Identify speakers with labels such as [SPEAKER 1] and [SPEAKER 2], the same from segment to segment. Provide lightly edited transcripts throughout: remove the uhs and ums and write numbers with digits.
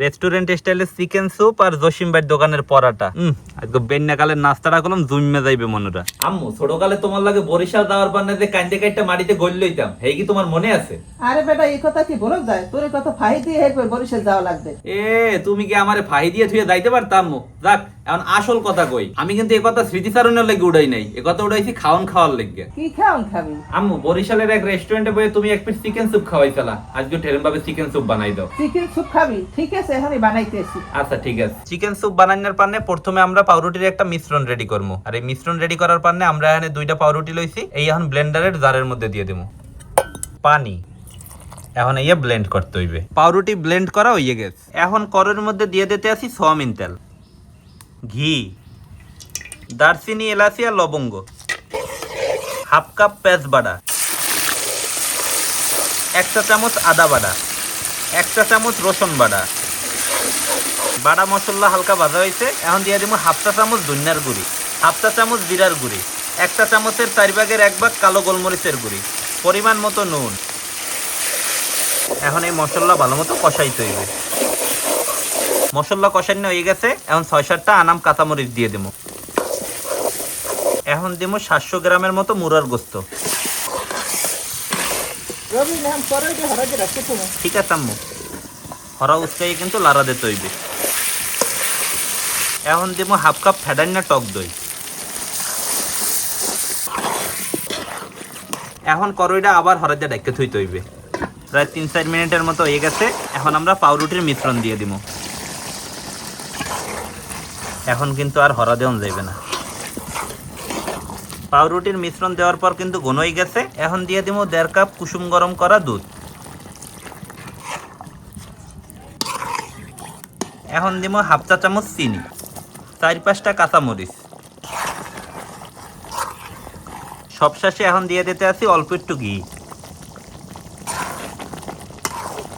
[SPEAKER 1] Restaurant স্টাইলের chicken soup আর জসিম ভাইয়ের দোকানের পরাটা। আজকে বেন্যাকালের নাস্তাটা করলাম, জুইমে যাইবে মনুরা। আম্মু ছোটকালে তোমার লাগে বরিশাল যাওয়ার পান্নে যে কাইন্দে কাইটটা মাটিতে গল লইতাম, হেই কি তোমার মনে আছে?
[SPEAKER 2] আরে বেটা, এই কথা কি বলা যায়? তোর এই কথা ফাহি দিয়ে একবার বরিশাল যাওয়া লাগবে।
[SPEAKER 1] তুমি কি আমারে ফাহি দিয়ে থুয়ে যাইতে পারতাম? যাক, এখন আসল কথা কই, আমি কিন্তু এই কথা স্মৃতিচারণের লাগি উড়াই নাই, এই কথা উড়াইছি খাওয়ার লাগবে।
[SPEAKER 2] কি খাওন খাবি?
[SPEAKER 1] আম্মু বরিশালের এক রেস্টুরেন্টে বসে তুমি এক পিস চিকেন স্যুপ খাওয়াইছিলা, আজকে ঠেরেন ভাবে চিকেন স্যুপ বানাই দাও।
[SPEAKER 2] চিকেন স্যুপ খাবি? ঠিক আছে, এখনই বানাইতেছি।
[SPEAKER 1] আচ্ছা ঠিক আছে। চিকেন স্যুপ বানানোর পান্নে প্রথমে আমরা পাউরুটির একটা মিশ্রণ রেডি করবো, আর এই মিশ্রণ রেডি করার পান্নে আমরা এখানে 2টা পাউরুটি লইছি, এই এখন ব্লেন্ডারের জারের মধ্যে দিয়ে দেবো পানি। এখন এই ব্লেন্ড করতে হইবে। পাউরুটি ব্লেন্ড করা হয়ে গেছে, এখন কড়াইয়ের মধ্যে দিয়ে দিতে আসি সয়াবিন তেল, ঘি, দারচিনি, এলাচি আর লবঙ্গ, হাফ কাপ পেঁয়াজ বাটা, 1 চা চামচ আদা বাটা, 1 চা চামচ রসুন বাটা। বাটা মশলা হালকা ভাজা হয়েছে, এখন দিয়ে দিব হাফ চা চামচ ধনিয়ার গুঁড়ি, হাফ চা চামচ জিরার গুঁড়ি, 1 চা চামচের 4 ভাগের 1 ভাগ কালো গোলমরিচের গুঁড়ি, পরিমাণ মতো নুন। এখন এই মশলা ভালো মতো কষাইতে হইবে। মশলা কষানো হয়ে গেছে, এখন 6-7টা আনাম কাঁচামরিচ দিয়ে দেবো। এখন দেবো 700 গ্রামের মতো মুরার গোস্ত। ঠিক আছে আম্মু, হরা উস্কাই কিন্তু লাড়া দিতে হইবে। এখন দেবো হাফ কাপ ফেডান্না টক দই। এখন কড়াইটা আবার হরা দিয়ে ঢেকে থইতে হইবে। প্রায় 3-4 মিনিটের মতো হয়ে গেছে, এখন আমরা পাউরুটির মিশ্রণ দিয়ে দিব। এখন কিন্তু আর হরা দেওয়া যাইবে না। পাউরুটির মিশ্রণ দেওয়ার পর কিন্তু ঘন হয়ে গেছে, এখন দিয়ে দিব 1.5 কাপ কুসুম গরম করা দুধ। এখন দিব হাফ চা চামচ চিনি, 4-5টা কাঁচামরিচ। সবশেষে এখন দিয়ে দিতে আসি অল্প একটু ঘি।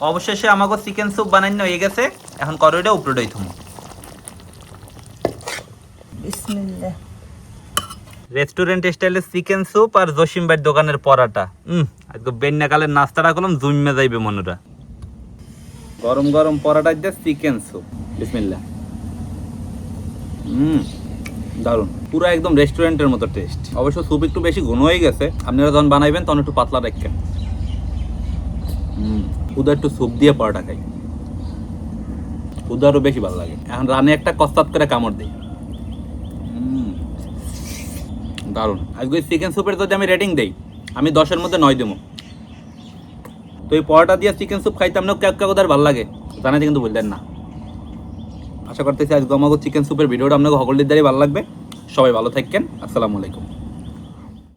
[SPEAKER 1] অবশেষে আমাকে চিকেন স্যুপ বানানো হয়ে গেছে, এখন কড়াইটা উপরে থুমো।
[SPEAKER 2] বিসমিল্লাহ।
[SPEAKER 1] রেস্টুরেন্ট স্টাইলের চিকেন স্যুপ আর জসিম ভাইয়ের দোকানের পরাটা। আজকে বেন্যাকালের নাস্তাটা করলাম, জুইমে যাইবে মনুরা। গরম গরম পরাটা দিয়ে চিকেন স্যুপ, বিসমিল্লাহ। দারুন, পুরো একদম রেস্টুরেন্টের মতো টেস্ট। অবশ্য স্যুপ একটু বেশি ঘন হয়ে গেছে, আপনারা যখন বানাইবেন তখন একটু পাতলা রাখবেন। উদা একটু স্যুপ দিয়ে পরাটা খাই, উদা আরও বেশি ভালো লাগে। এখন রানে একটা কস্তাত করে কামড় দিই। দারুন। আজকে চিকেন স্যুপের যদি আমি রেটিং দেই, আমি 10-এর মধ্যে 9 দেবো। তো এই পরোটা দিয়ে চিকেন স্যুপ খাইতে আপনার কাকুদার ভালো লাগে জানাতে কিন্তু বললেন না। আশা করতেছি আজকে আমাকে চিকেন স্যুপের ভিডিওটা আপনাকে সকলের দ্বারাই ভালো লাগবে। সবাই ভালো থাকেন, আসসালামু আলাইকুম।